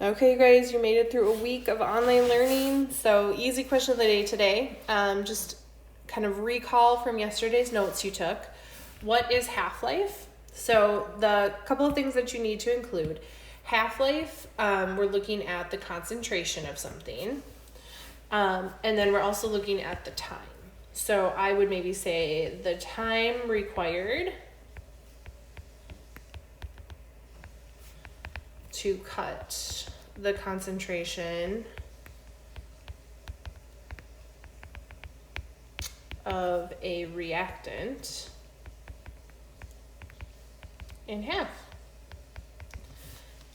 Okay, guys, you made it through a week of online learning. So easy question of the day today. Just kind of recall from yesterday's notes you took. What is half-life? So the couple of things that you need to include. Half-life, we're looking at the concentration of something. And then we're also looking at the time. So I would maybe say the time required to cut the concentration of a reactant in half.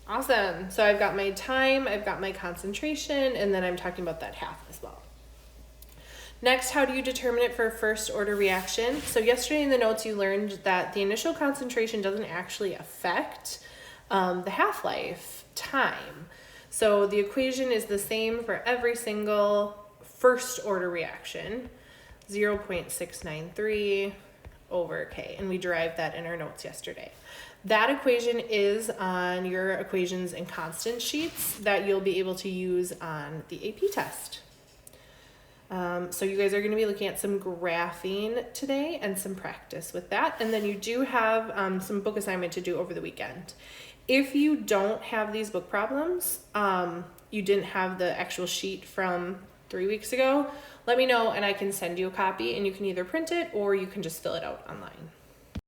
Awesome. So I've got my time, I've got my concentration, and then I'm talking about that half as well. Next, how do you determine it for a first order reaction? So yesterday in the notes you learned that the initial concentration doesn't actually affect the half-life time. So the equation is the same for every single first order reaction, 0.693 over K, and we derived that in our notes yesterday. That equation is on your equations and constant sheets that you'll be able to use on the AP test. So you guys are going to be looking at some graphing today and some practice with that. And then you do have some book assignment to do over the weekend. If you don't have these book problems, you didn't have the actual sheet from 3 weeks ago, let me know and I can send you a copy and you can either print it or you can just fill it out online.